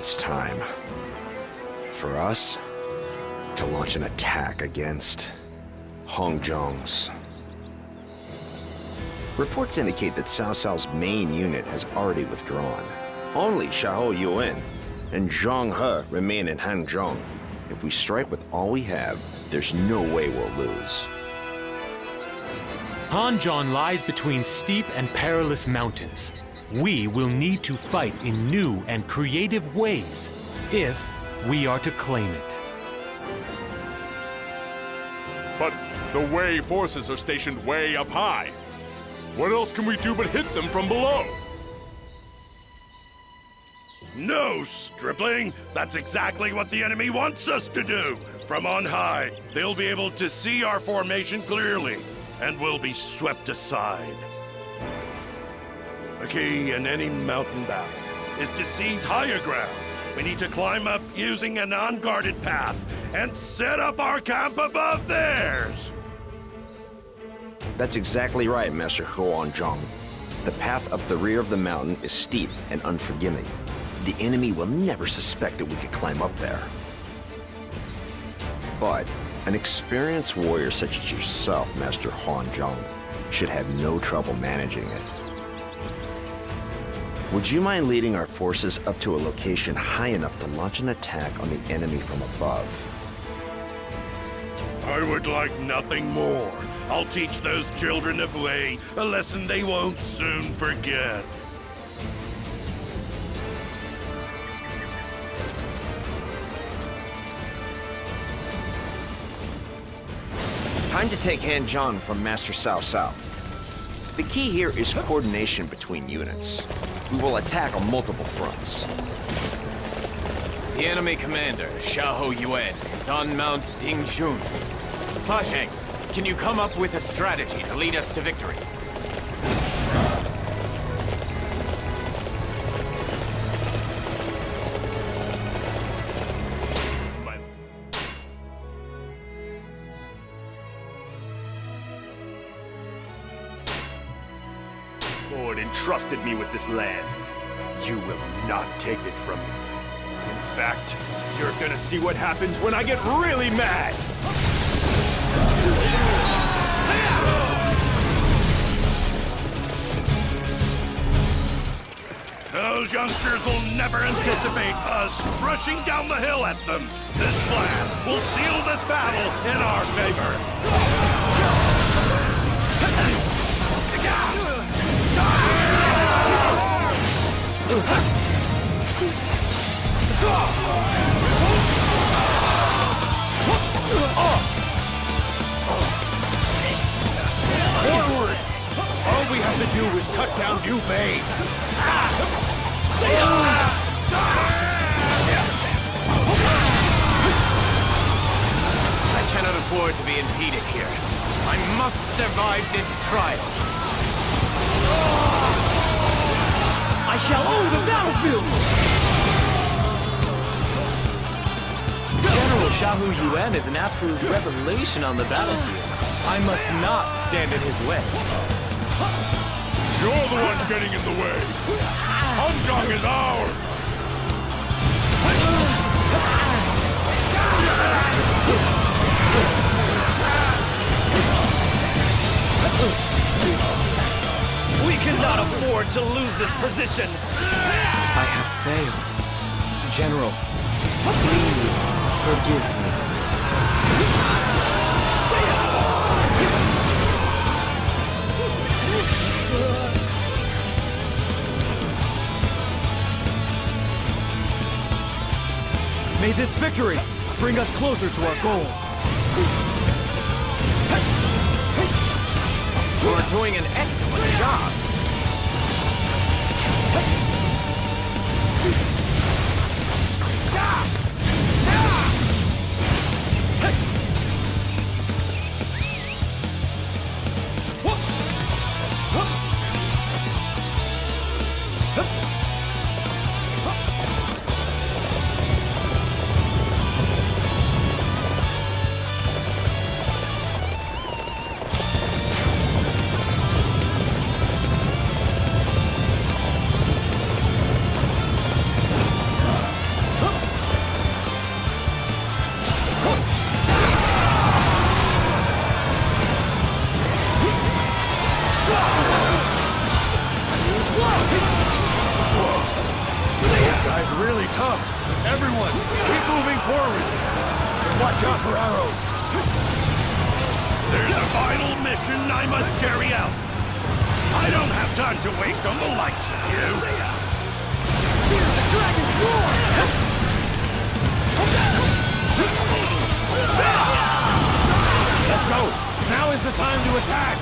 It's time for us to launch an attack against Hong Zhong's. Reports indicate that Cao Cao's main unit has already withdrawn. Only Xiahou Yuan and Zhang He remain in Hanzhong. If we strike with all we have, there's no way we'll lose. Hanzhong lies between steep and perilous mountains. We will need to fight in new and creative ways if we are to claim it. But the Wei forces are stationed way up high. What else can we do but hit them from below? No, stripling! That's exactly what the enemy wants us to do! From on high, they'll be able to see our formation clearly, and we'll be swept aside. The key in any mountain battle is to seize higher ground. We need to climb up using an unguarded path and set up our camp above theirs! That's exactly right, Master Huanzhong. The path up the rear of the mountain is steep and unforgiving. The enemy will never suspect that we could climb up there. But an experienced warrior such as yourself, Master Huanzhong, should have no trouble managing it. Would you mind leading our forces up to a location high enough to launch an attack on the enemy from above? I would like nothing more. I'll teach those children of Wei a lesson they won't soon forget. Time to take Hanzhong from Master Cao Cao. The key here is coordination between units. We will attack on multiple fronts. The enemy commander, Xiahou Yuan, is on Mount Dingzhun. Fa Sheng, can you come up with a strategy to lead us to victory? Lord entrusted me with this land. You will not take it from me. In fact, you're gonna see what happens when I get really mad! Those youngsters will never anticipate us rushing down the hill at them. This plan will seal this battle in our favor. Forward! All we have to do is cut down Liu Bei. I cannot afford to be impeded here. I must survive this trial. I shall own the battlefield! General Xiahou Yuan is an absolute revelation on the battlefield. I must not stand in his way. You're the one getting in the way. Hanzhong is ours. We cannot afford to lose this position! I have failed. General, please forgive me. May this victory bring us closer to our goals. You're doing an excellent job. forward! Watch out for arrows! There's a vital mission I must carry out. I don't have time to waste on the likes of you. Here's the dragon's roar! Let's go! Now is the time to attack!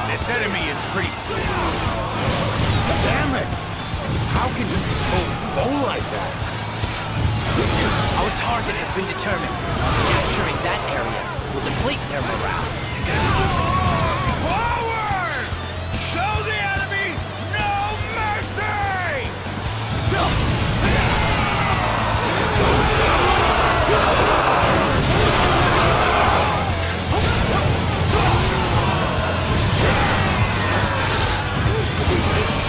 This enemy is pretty skilled. Damn it! How can you control his bow like that? Our target has been determined. Capturing that area will deplete their morale. Forward! Show the enemy no mercy!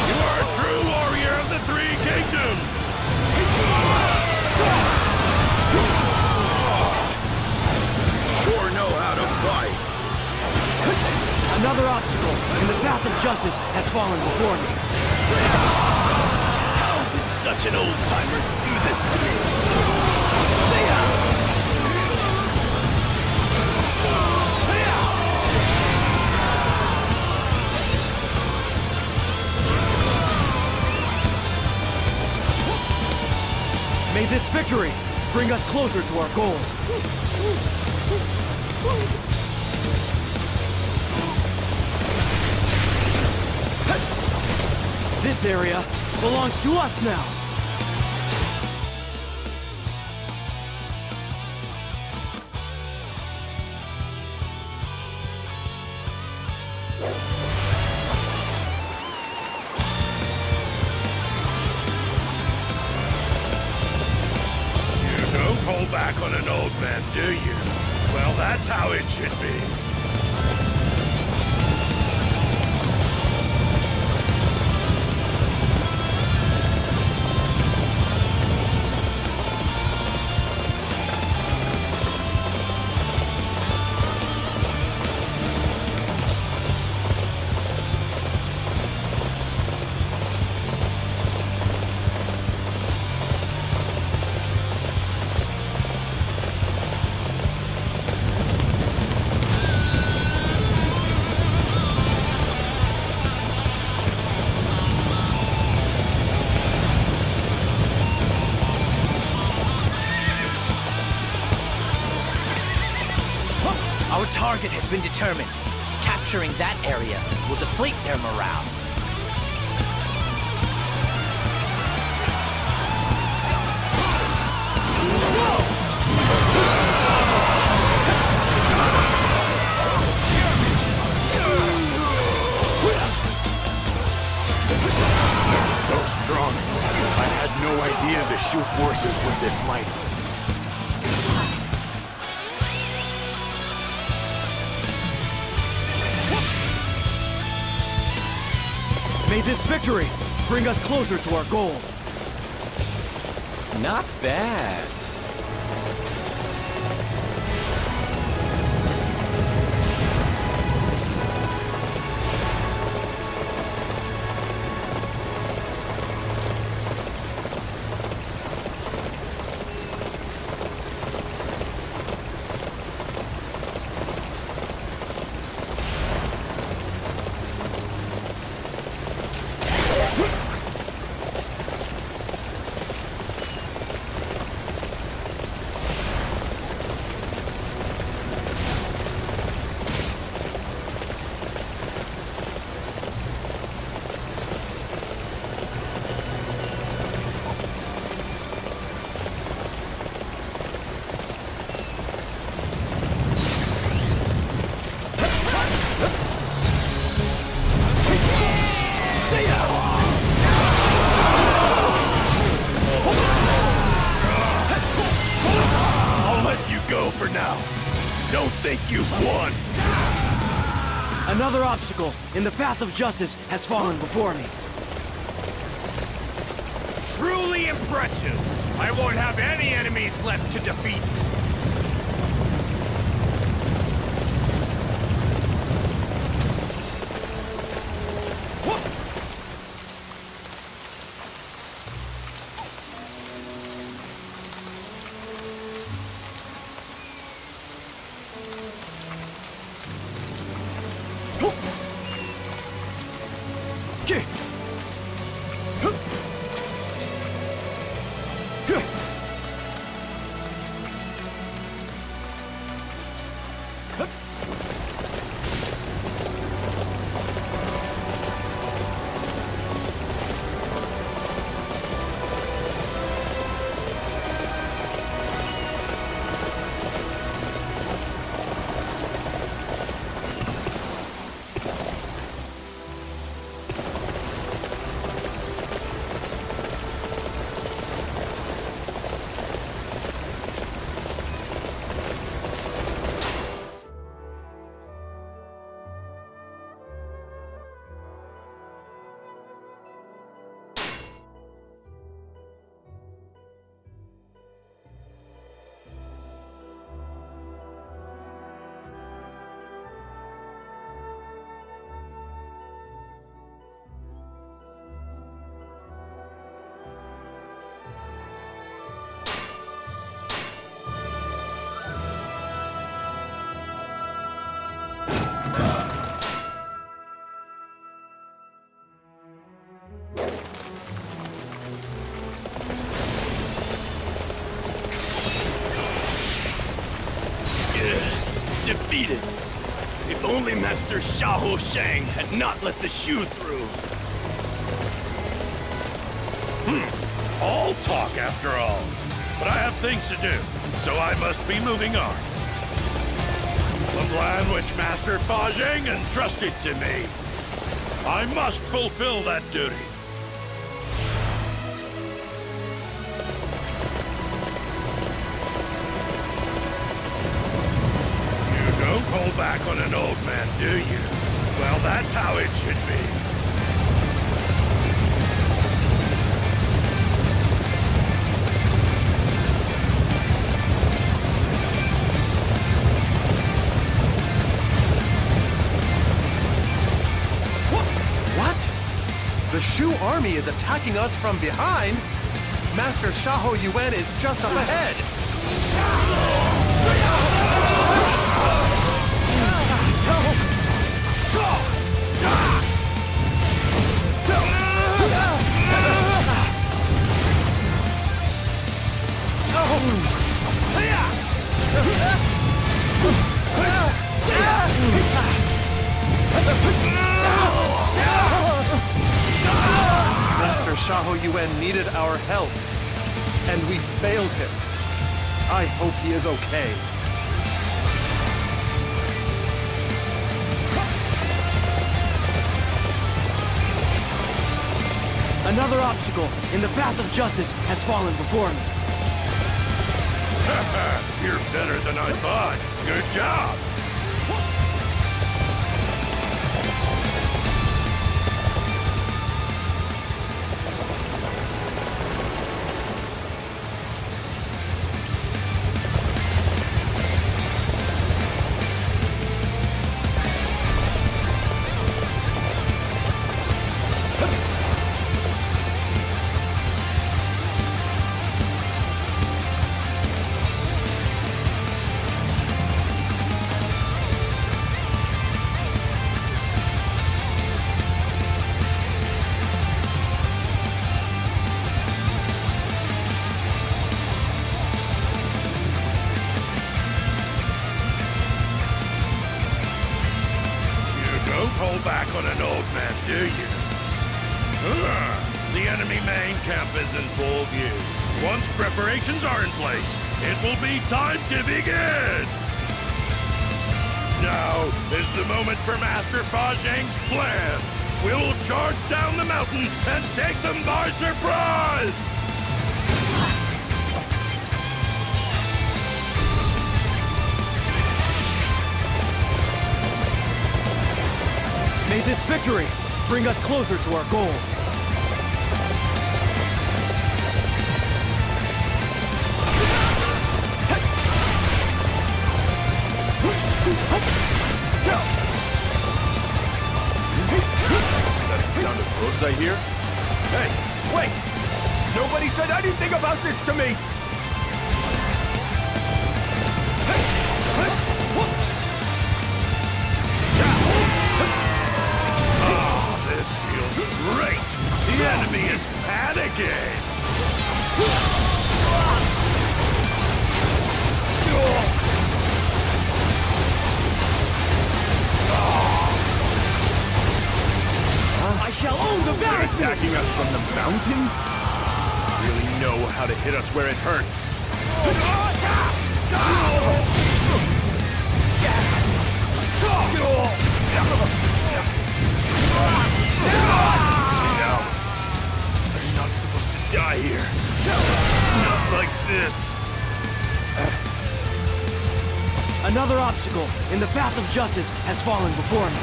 You are a true warrior of the Three Kingdoms! Sure know how to fight. Another obstacle in the path of justice has fallen before me. How did such an old-timer do this to me? May this victory bring us closer to our goals. This area belongs to us now. You don't hold back on an old man, do you? Well, that's how it should be. Our target has been determined. Capturing that area will deplete their morale. So strong. I had no idea the Shu forces were this mighty. May this victory bring us closer to our goals. Not bad. go for now. Don't think you've won. Another obstacle in the path of justice has fallen before me. Truly impressive. I won't have any enemies left to defeat. Defeated. If only Master Xiahou Shang had not let the shoe through. All talk after all. But I have things to do, so I must be moving on. The plan which Master Fa Zheng entrusted to me. I must fulfill that duty. Don't hold back on an old man, do you? Well, that's how it should be. What? The Shu army is attacking us from behind? Master Xiahou Yuan is just up ahead. Master Xiahou Yuan needed our help, and we failed him. I hope he is okay. Another obstacle in the path of justice has fallen before me. You're better than I thought. Good job. Hold back on an old man, do you? The enemy main camp is in full view. Once preparations are in place, it will be time to begin! Now is the moment for Master Fa Zheng's plan. We will charge down the mountain and take them by surprise! this victory bring us closer to our goal. Sound of hooves I hear? Hey, wait! Nobody said anything about this to me! Oh, this feels great! The enemy is panicking! I shall own the They're battlefield! attacking us from the mountain? Really know how to hit us where it hurts. I'm not supposed to die here. Not like this. Another obstacle in the path of justice has fallen before me.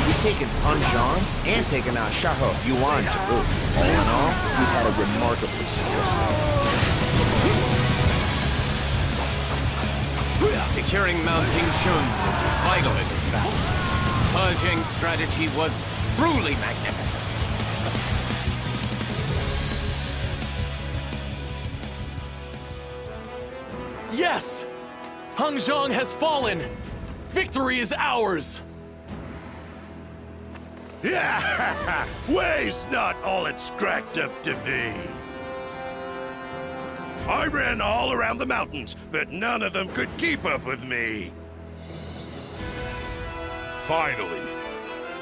We've taken Hanzhong and taken out Xiahou Yuan to boot. All in all, we've had a remarkably successful. Securing Mount Dingchun will be vital in this battle. Fa Zheng's strategy was truly magnificent. Yes! Hanzhong has fallen! Victory is ours! Yeah, way's not all it's cracked up to be. I ran all around the mountains, but none of them could keep up with me. Finally.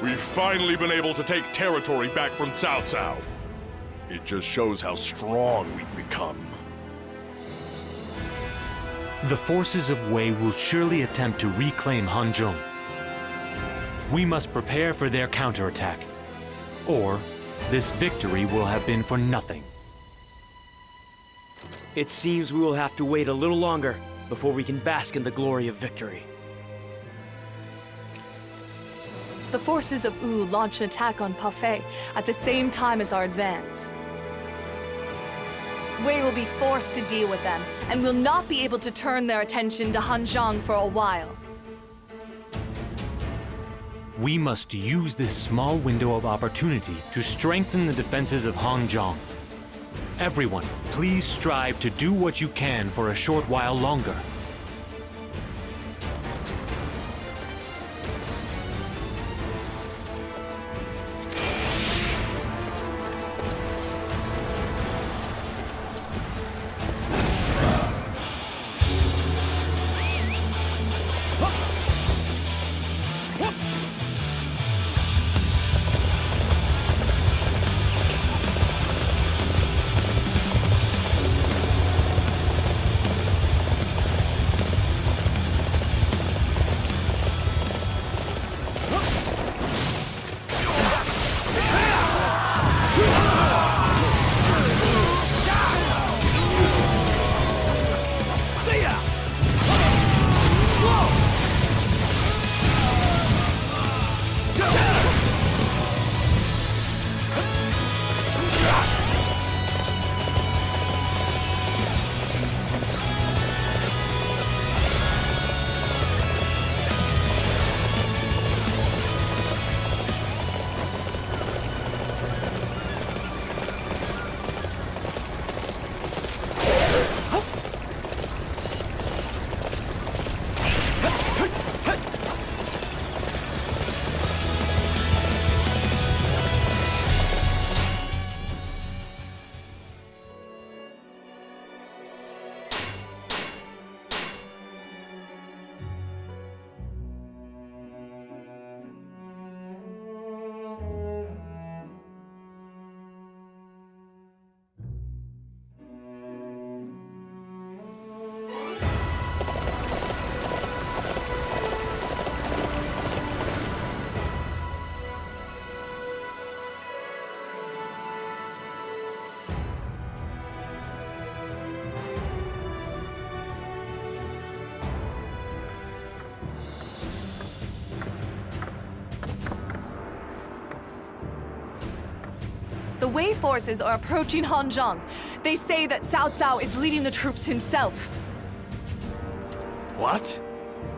We've finally been able to take territory back from Cao Cao. It just shows how strong we've become. The forces of Wei will surely attempt to reclaim Hanzhong. We must prepare for their counterattack, or this victory will have been for nothing. It seems we will have to wait a little longer before we can bask in the glory of victory. The forces of Wu launch an attack on Pafei at the same time as our advance. Wei will be forced to deal with them, and will not be able to turn their attention to Hanzhong for a while. We must use this small window of opportunity to strengthen the defenses of Hanzhong. Everyone, please strive to do what you can for a short while longer. The Wei forces are approaching Hanzhong. They say that Cao Cao is leading the troops himself. What?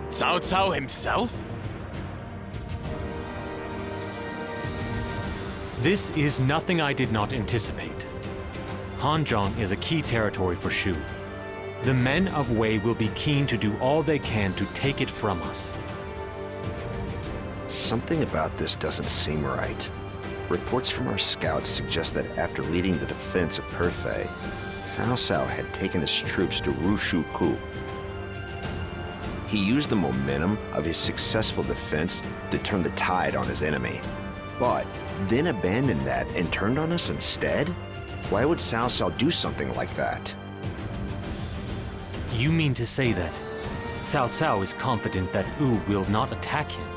Cao Cao himself? This is nothing I did not anticipate. Hanzhong is a key territory for Shu. The men of Wei will be keen to do all they can to take it from us. Something about this doesn't seem right. Reports from our scouts suggest that after leading the defense of Perfei, Cao Cao had taken his troops to Rushuku. He used the momentum of his successful defense to turn the tide on his enemy, but then abandoned that and turned on us instead? Why would Cao Cao do something like that? You mean to say that Cao Cao is confident that Wu will not attack him?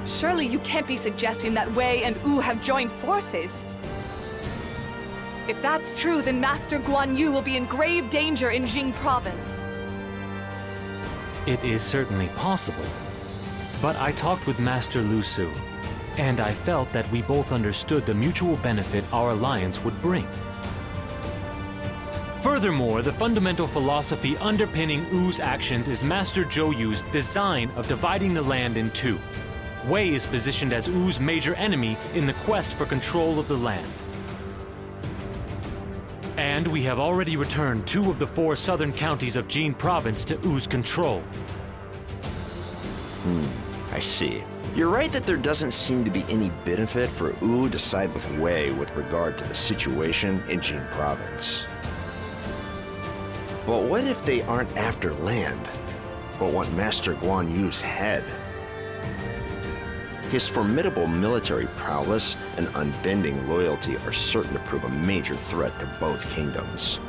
Surely you can't be suggesting that Wei and Wu have joined forces. If that's true, then Master Guan Yu will be in grave danger in Jing province. It is certainly possible. But I talked with Master Lu Su, and I felt that we both understood the mutual benefit our alliance would bring. Furthermore, the fundamental philosophy underpinning Wu's actions is Master Zhou Yu's design of dividing the land in two. Wei is positioned as Wu's major enemy in the quest for control of the land. And we have already returned 2 of the 4 southern counties of Jin province to Wu's control. I see. You're right that there doesn't seem to be any benefit for Wu to side with Wei with regard to the situation in Jin province. But what if they aren't after land, but want Master Guan Yu's head? His formidable military prowess and unbending loyalty are certain to prove a major threat to both kingdoms.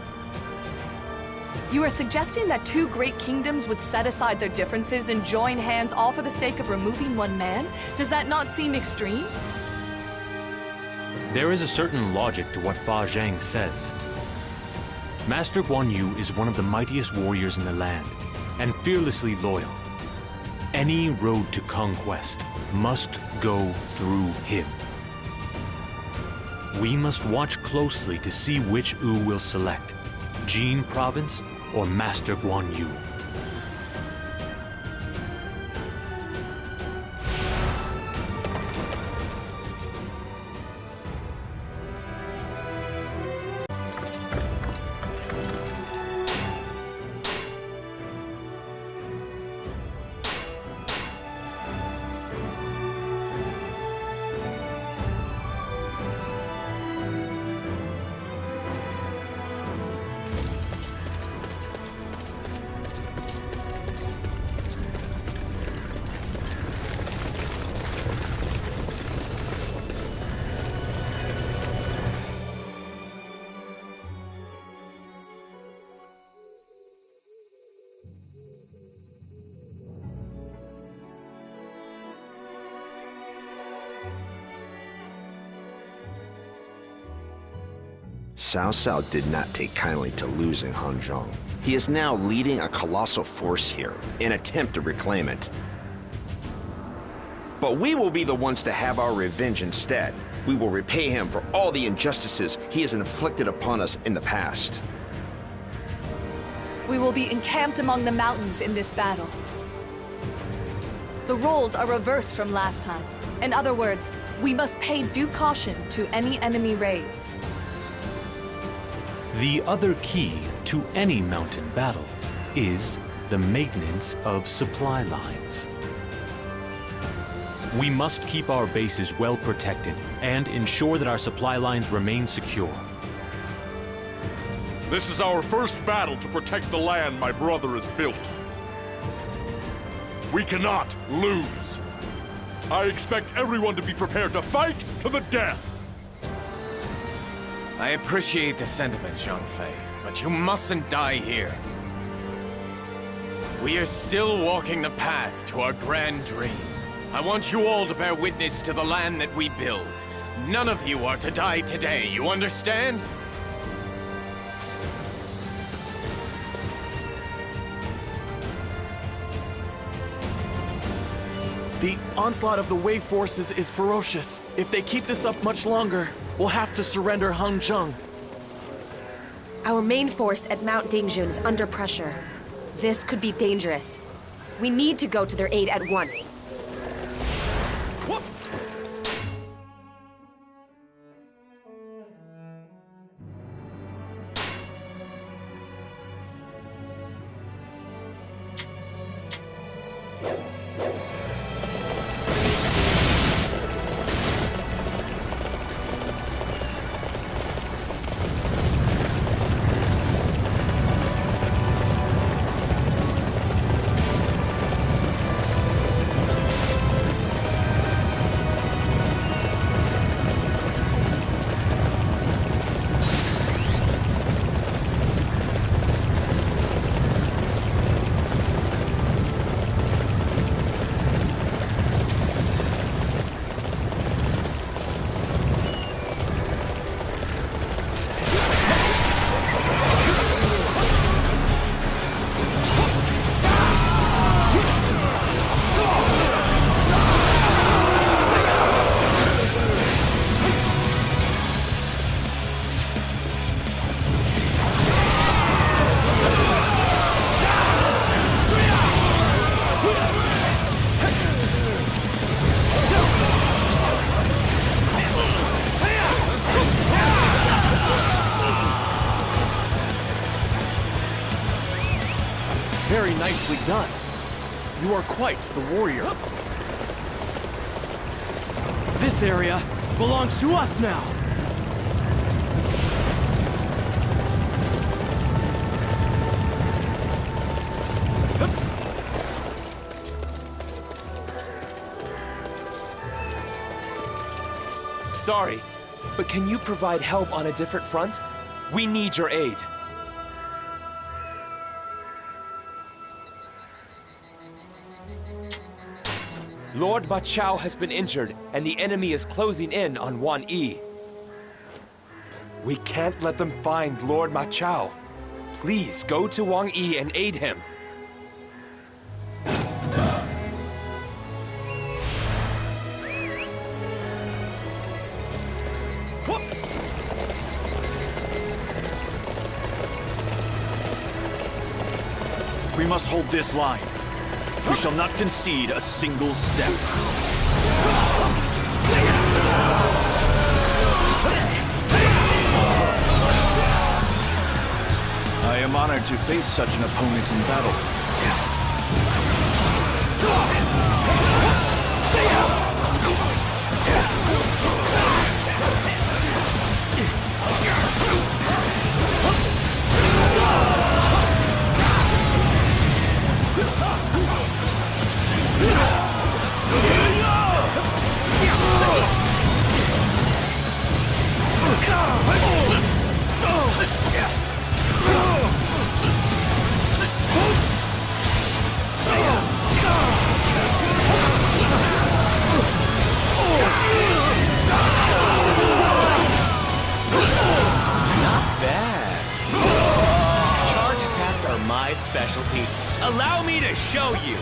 You are suggesting that 2 great kingdoms would set aside their differences and join hands all for the sake of removing one man? Does that not seem extreme? There is a certain logic to what Fa Zhang says. Master Guan Yu is one of the mightiest warriors in the land, and fearlessly loyal. Any road to conquest must go through him. We must watch closely to see which Wu will select, Jin province or Master Guan Yu. Cao Cao did not take kindly to losing Hanzhong. He is now leading a colossal force here in an attempt to reclaim it. But we will be the ones to have our revenge instead. We will repay him for all the injustices he has inflicted upon us in the past. We will be encamped among the mountains in this battle. The roles are reversed from last time. In other words, we must pay due caution to any enemy raids. The other key to any mountain battle is the maintenance of supply lines. We must keep our bases well protected and ensure that our supply lines remain secure. This is our first battle to protect the land my brother has built. We cannot lose. I expect everyone to be prepared to fight to the death. I appreciate the sentiment, Zhang Fei, but you mustn't die here. We are still walking the path to our grand dream. I want you all to bear witness to the land that we build. None of you are to die today, you understand? The onslaught of the Wei forces is ferocious. If they keep this up much longer, we'll have to surrender Hanzhong. Our main force at Mount Dingjun is under pressure. This could be dangerous. We need to go to their aid at once. Very nicely done. You are quite the warrior. This area belongs to us now. Sorry, but can you provide help on a different front? We need your aid. Lord Ma Chao has been injured, and the enemy is closing in on Wan Yi. We can't let them find Lord Ma Chao. Please go to Wang Yi and aid him. We must hold this line. We shall not concede a single step. I am honored to face such an opponent in battle. My specialty. Allow me to show you.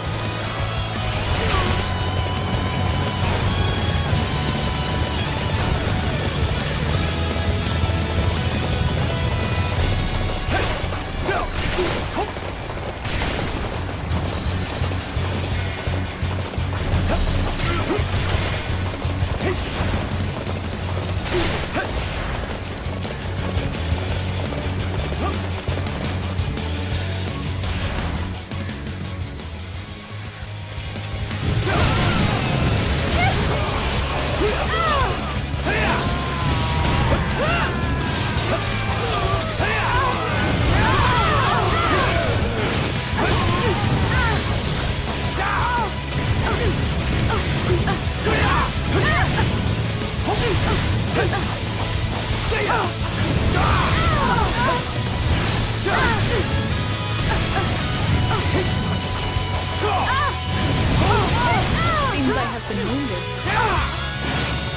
Seems I have been wounded.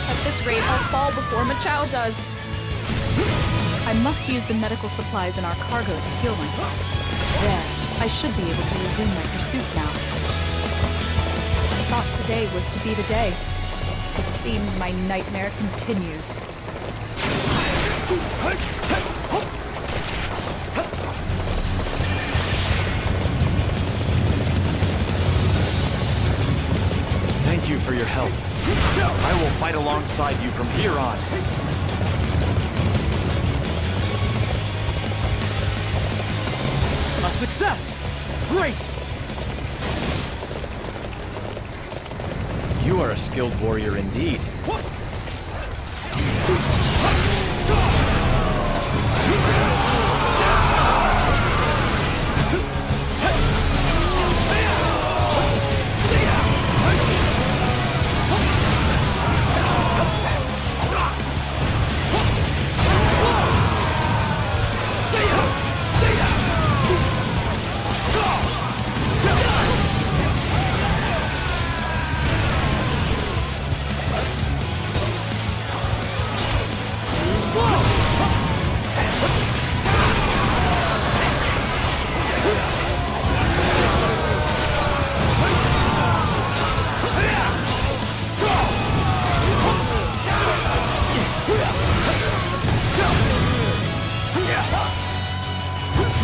At this rate, I'll fall before Ma Chao does. I must use the medical supplies in our cargo to heal myself. There, I should be able to resume my pursuit now. thought today was to be the day. It seems my nightmare continues. Thank you for your help. I will fight alongside you from here on. A success! Great! You are a skilled warrior indeed.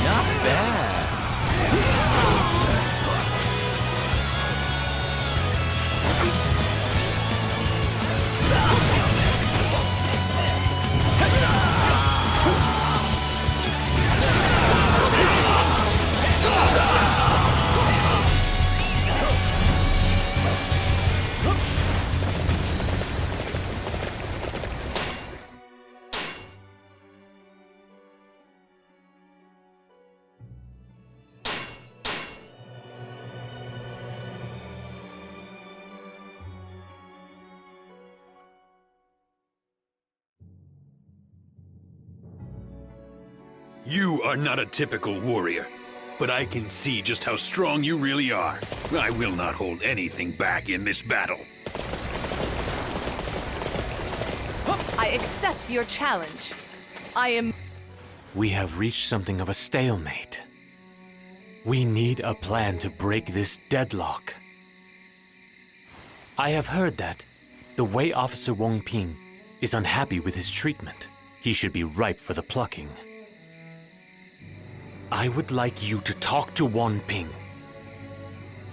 Not bad. You are not a typical warrior, but I can see just how strong you really are. I will not hold anything back in this battle. I accept your challenge. I am... We have reached something of a stalemate. We need a plan to break this deadlock. I have heard that the Wei officer Wong Ping is unhappy with his treatment. He should be ripe for the plucking. I would like you to talk to Wong Ping.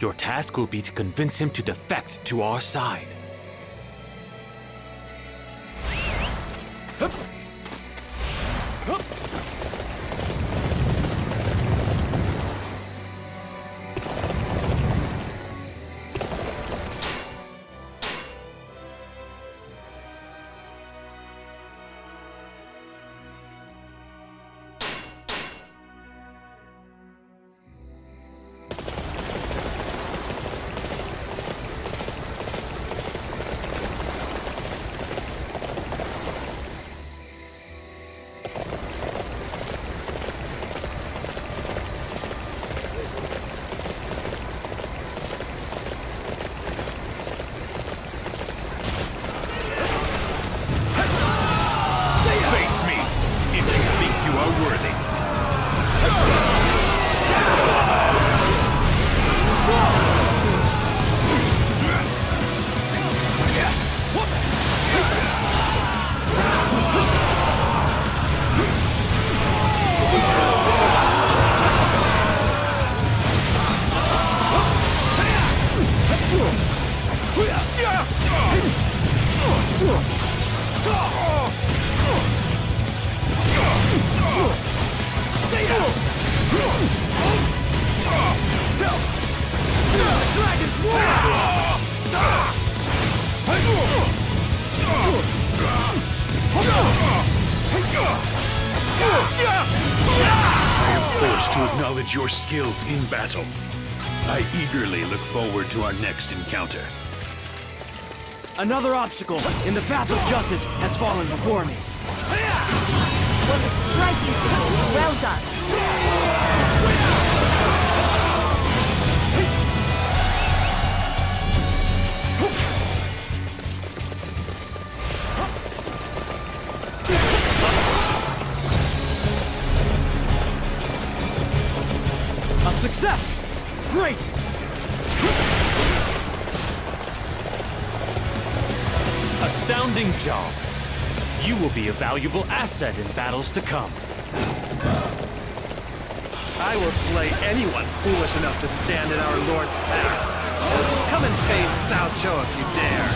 Your task will be to convince him to defect to our side. I am forced to acknowledge your skills in battle. I eagerly look forward to our next encounter. Another obstacle in the path of justice has fallen before me. What a striking blow. Well done. A success! Great! outstanding job. You will be a valuable asset in battles to come. I will slay anyone foolish enough to stand in our Lord's path. Come and face Cao Zhou if you dare.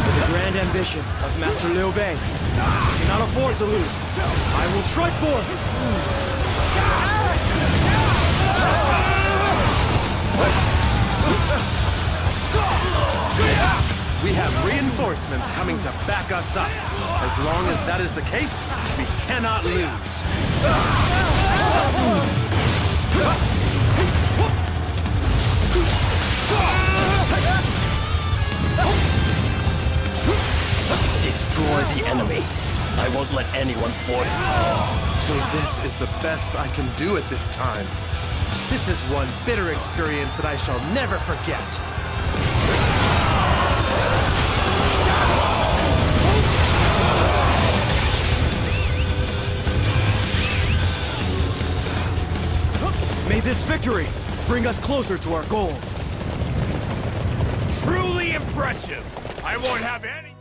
For the grand ambition of Master Liu Bei, I cannot afford to lose. I will strike forth! We have reinforcements coming to back us up. As long as that is the case, we cannot lose. Destroy the enemy. I won't let anyone thwart it. So this is the best I can do at this time. This is one bitter experience that I shall never forget. May this victory bring us closer to our goal. Truly impressive! I won't have any...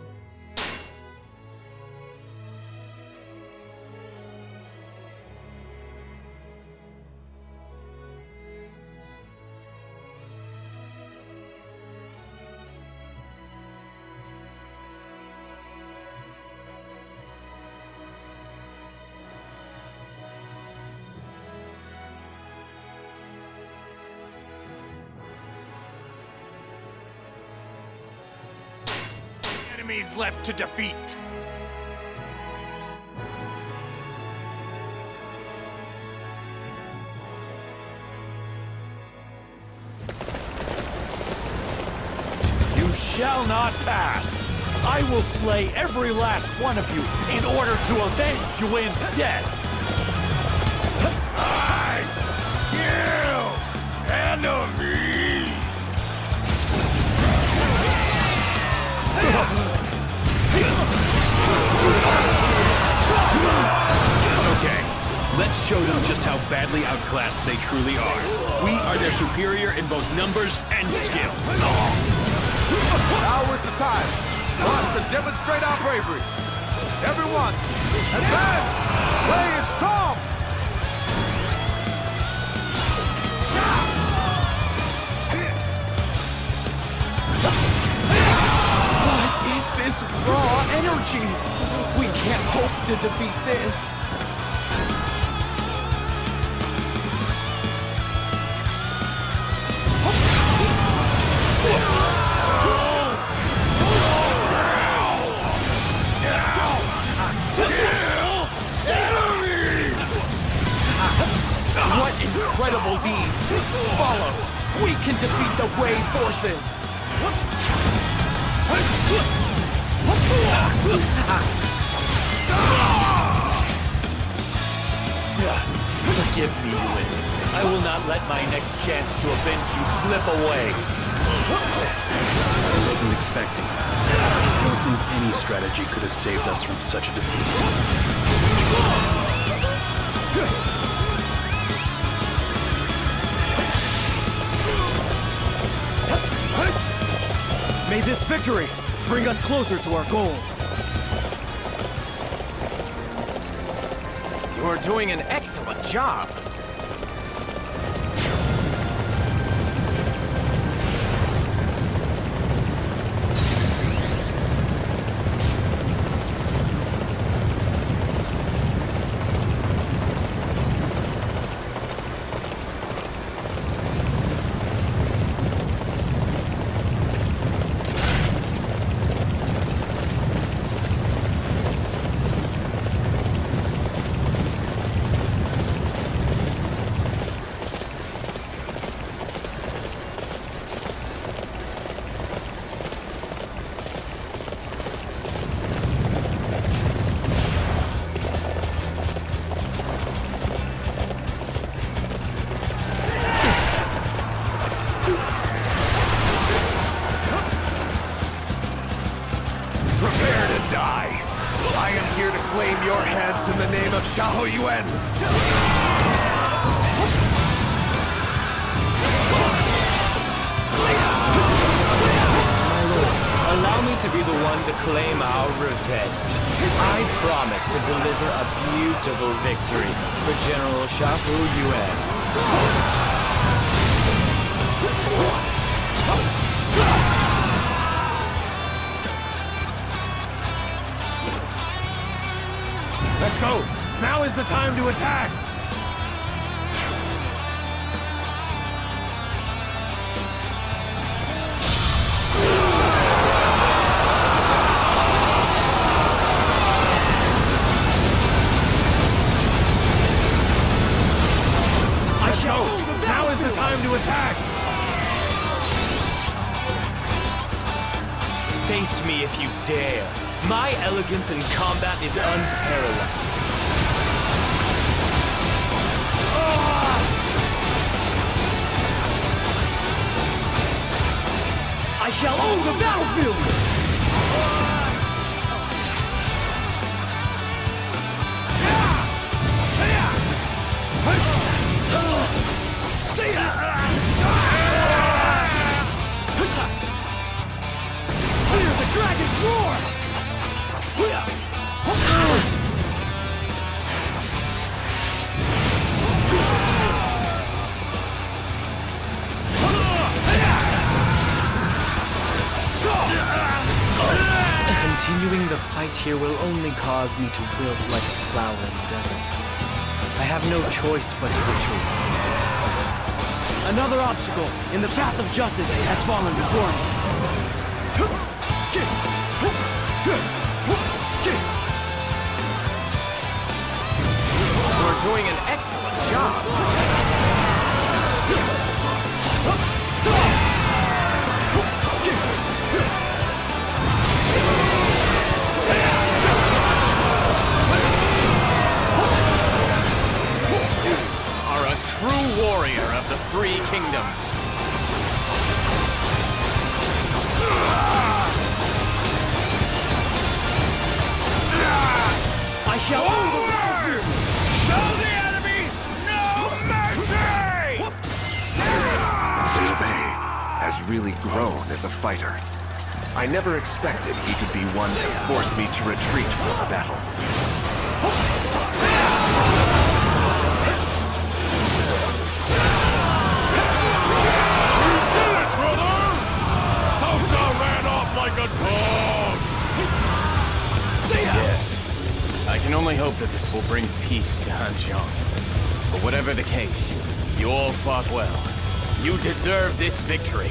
enemies left to defeat. You shall not pass. I will slay every last one of you in order to avenge Yuan's death. I kill enemies! Okay, let's show them just how badly outclassed they truly are. We are their superior in both numbers and skill. Now is the time for us to demonstrate our bravery. Everyone, advance! Wei is strong! What is this raw energy? We can't hope to defeat this. What incredible deeds! Follow! We can defeat the Wei forces! Forgive me, Yuan. I will not let my next chance to avenge you slip away. I wasn't expecting that. I don't think any strategy could have saved us from such a defeat. May this victory bring us closer to our goal. You're doing an excellent job. Prepare to die. I am here to claim your heads in the name of Xiahou Yuan. be the one to claim our revenge. I promise to deliver a beautiful victory for General Xiahou Yuan. Let's go! Now is the time to attack! Let's go! Now is the time to attack! Face me if you dare. My elegance in combat is unparalleled. I shall own the battlefield! Fear the dragon's roar! Continuing the fight here will only cause me to wilt like a flower in the desert. I have no choice but to retreat. Another obstacle in the path of justice has fallen before me. You're doing an excellent job. You are a true warrior of the Three Kingdoms. I shall own the battlefield! Show the enemy no mercy! Liu Bei has really grown as a fighter. I never expected he could be one to force me to retreat from a battle. Ran off like a dog! Yes. I can only hope that this will bring peace to Hanzhong. But whatever the case, you all fought well. You deserve this victory.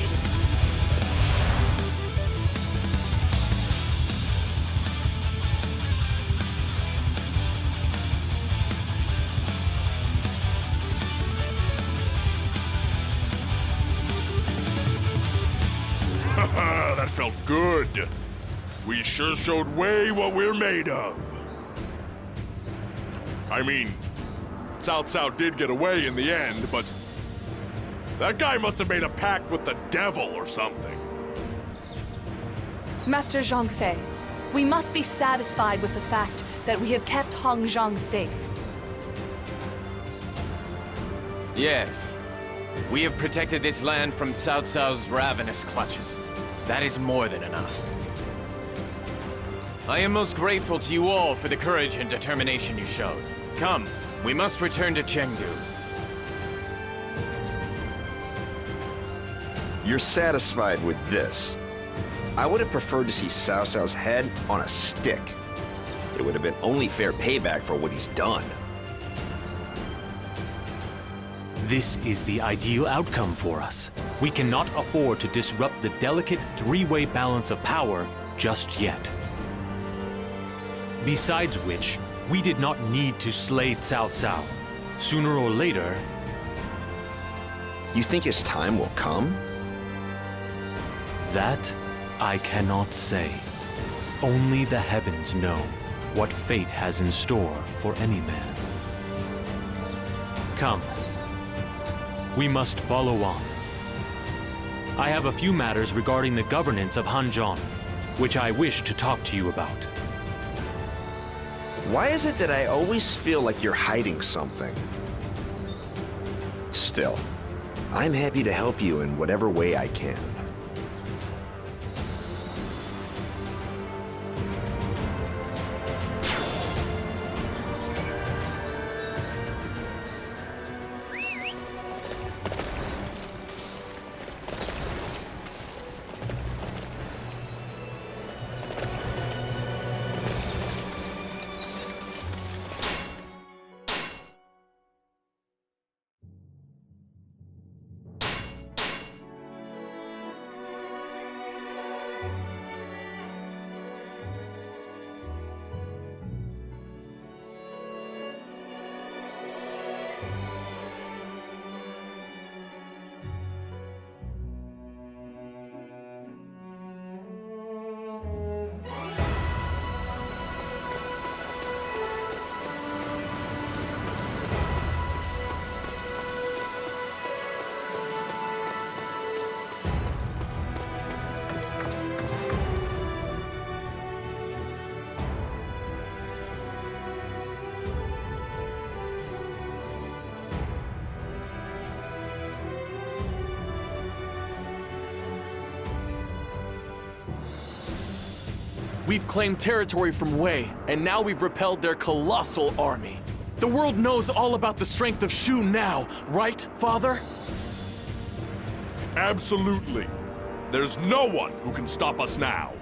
That felt good. We sure showed Wei what we're made of. I mean, Cao Cao did get away in the end, but that guy must have made a pact with the devil or something. Master Zhang Fei, we must be satisfied with the fact that we have kept Hongzhang safe. Yes. We have protected this land from Cao Cao's ravenous clutches. That is more than enough. I am most grateful to you all for the courage and determination you showed. Come, we must return to Chengdu. You're satisfied with this? I would have preferred to see Cao Cao's head on a stick. It would have been only fair payback for what he's done. This is the ideal outcome for us. We cannot afford to disrupt the delicate three-way balance of power just yet. Besides which, we did not need to slay Cao Cao. Sooner or later... You think his time will come? That I cannot say. Only the heavens know what fate has in store for any man. Come. We must follow on. I have a few matters regarding the governance of Hanzhong, which I wish to talk to you about. Why is it that I always feel like you're hiding something? Still, I'm happy to help you in whatever way I can. We've claimed territory from Wei, and now we've repelled their colossal army. The world knows all about the strength of Shu now, right, Father? Absolutely. There's no one who can stop us now.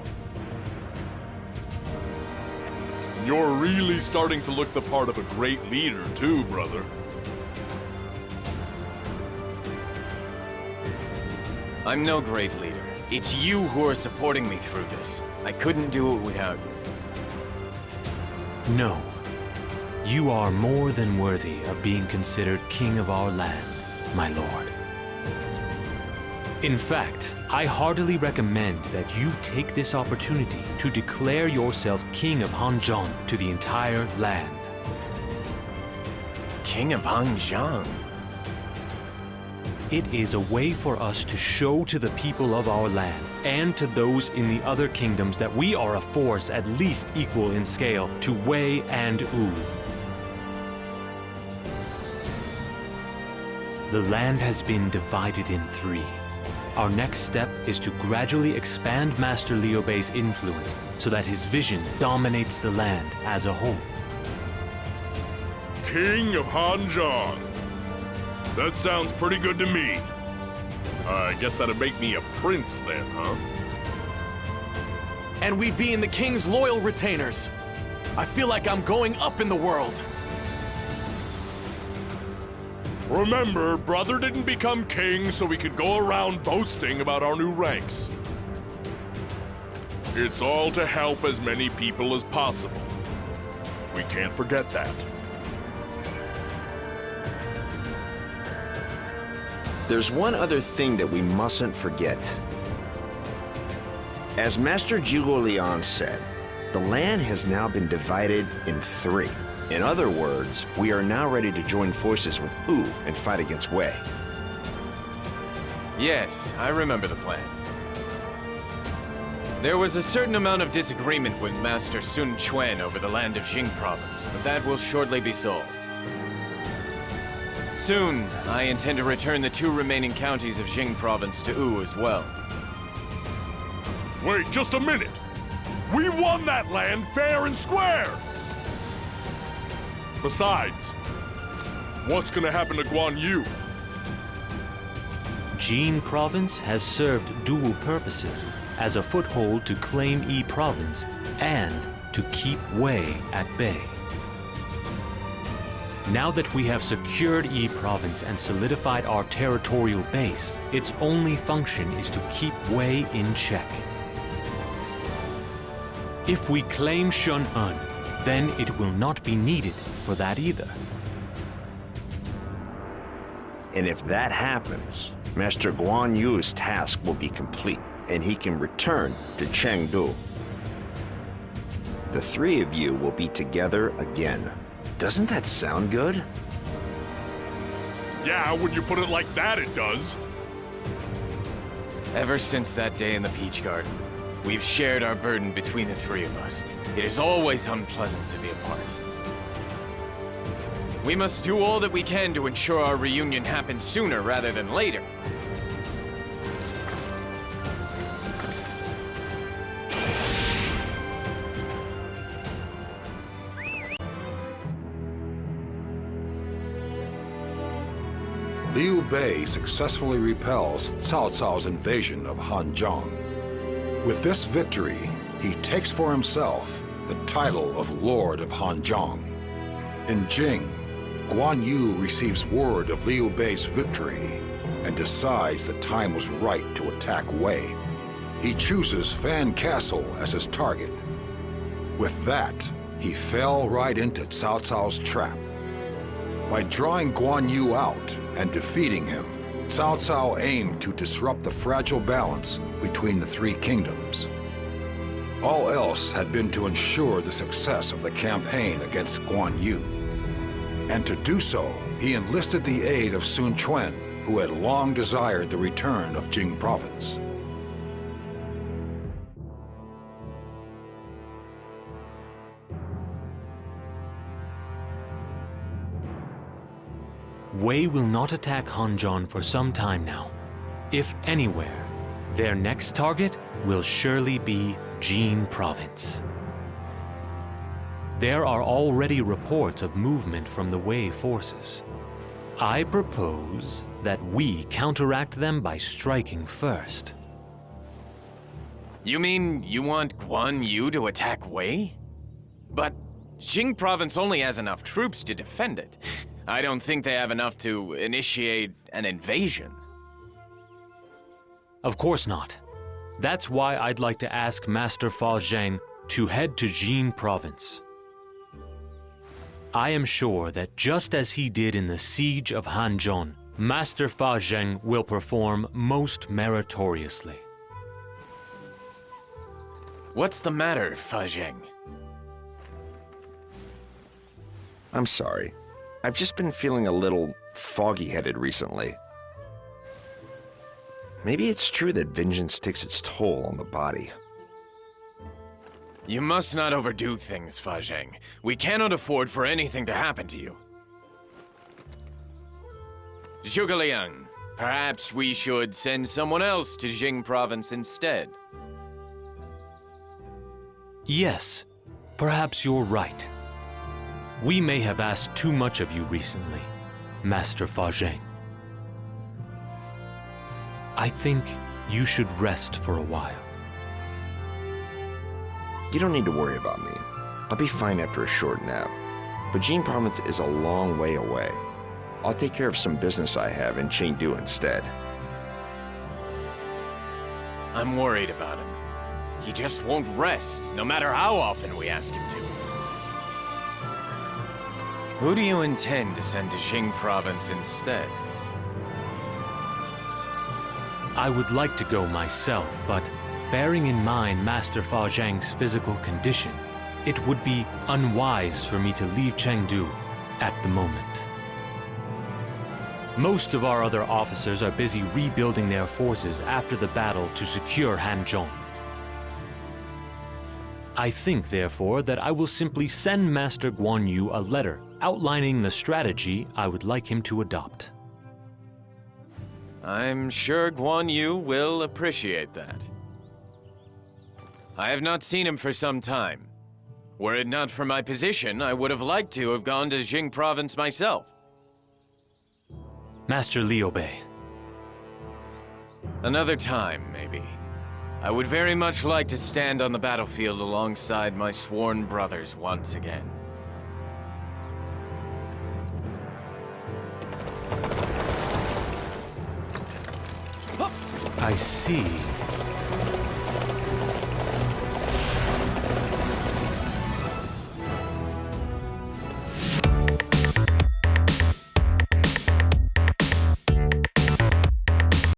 You're really starting to look the part of a great leader, too, brother. I'm no great leader. It's you who are supporting me through this. I couldn't do it without you. No. You are more than worthy of being considered king of our land, my lord. In fact, I heartily recommend that you take this opportunity to declare yourself king of Hanzhong to the entire land. King of Hanzhong? It is a way for us to show to the people of our land and to those in the other kingdoms that we are a force at least equal in scale to Wei and Wu. The land has been divided in 3. Our next step is to gradually expand Master Liu Bei's influence so that his vision dominates the land as a whole. King of Hanzhong. That sounds pretty good to me. I guess that'd make me a prince then, huh? And we'd be in the king's loyal retainers. I feel like I'm going up in the world. Remember, brother didn't become king so we could go around boasting about our new ranks. It's all to help as many people as possible. We can't forget that. There's one other thing that we mustn't forget. As Master Zhuge Liang said, the land has now been divided in 3. In other words, we are now ready to join forces with Wu and fight against Wei. Yes, I remember the plan. There was a certain amount of disagreement with Master Sun Quan over the land of Jing province, but that will shortly be solved. Soon, I intend to return the 2 remaining counties of Jing province to Wu as well. Wait just a minute! We won that land fair and square! Besides, what's gonna happen to Guan Yu? Jing province has served dual purposes as a foothold to claim Yi province and to keep Wei at bay. Now that we have secured Yi province and solidified our territorial base, its only function is to keep Wei in check. If we claim Shun'an, then it will not be needed for that either. And if that happens, Master Guan Yu's task will be complete, and he can return to Chengdu. The 3 of you will be together again. Doesn't that sound good? Yeah, when you put it like that, it does. Ever since that day in the Peach Garden, we've shared our burden between the 3 of us. It is always unpleasant to be apart. We must do all that we can to ensure our reunion happens sooner rather than later. Liu Bei successfully repels Cao Cao's invasion of Hanzhong. With this victory, he takes for himself the title of Lord of Hanzhong. In Jing, Guan Yu receives word of Liu Bei's victory and decides the time was right to attack Wei. He chooses Fan Castle as his target. With that, he fell right into Cao Cao's trap. By drawing Guan Yu out and defeating him, Cao Cao aimed to disrupt the fragile balance between the 3 kingdoms. All else had been to ensure the success of the campaign against Guan Yu. And to do so, he enlisted the aid of Sun Quan, who had long desired the return of Jing province. Wei will not attack Hanzhong for some time now. If anywhere, their next target will surely be Jin Province. There are already reports of movement from the Wei forces. I propose that we counteract them by striking first. You mean you want Guan Yu to attack Wei? But Jing Province only has enough troops to defend it. I don't think they have enough to initiate an invasion. Of course not. That's why I'd like to ask Master Fa Zheng to head to Jin Province. I am sure that just as he did in the siege of Hanzhong, Master Fa Zheng will perform most meritoriously. What's the matter, Fa Zheng? I'm sorry. I've just been feeling a little foggy-headed recently. Maybe it's true that vengeance takes its toll on the body. You must not overdo things, Fa Zheng. We cannot afford for anything to happen to you. Zhuge Liang, perhaps we should send someone else to Jing Province instead. Yes, perhaps you're right. We may have asked too much of you recently, Master Fa Zheng. I think you should rest for a while. You don't need to worry about me. I'll be fine after a short nap. But Jin Province is a long way away. I'll take care of some business I have in Chengdu instead. I'm worried about him. He just won't rest, no matter how often we ask him to. Who do you intend to send to Jing Province instead? I would like to go myself, but bearing in mind Master Fa Zheng's physical condition, it would be unwise for me to leave Chengdu at the moment. Most of our other officers are busy rebuilding their forces after the battle to secure Hanzhong. I think, therefore, that I will simply send Master Guan Yu a letter outlining the strategy I would like him to adopt. I'm sure Guan Yu will appreciate that. I have not seen him for some time. Were it not for my position, I would have liked to have gone to Jing Province myself. Master Liu Bei. Another time, maybe. I would very much like to stand on the battlefield alongside my sworn brothers once again. I see.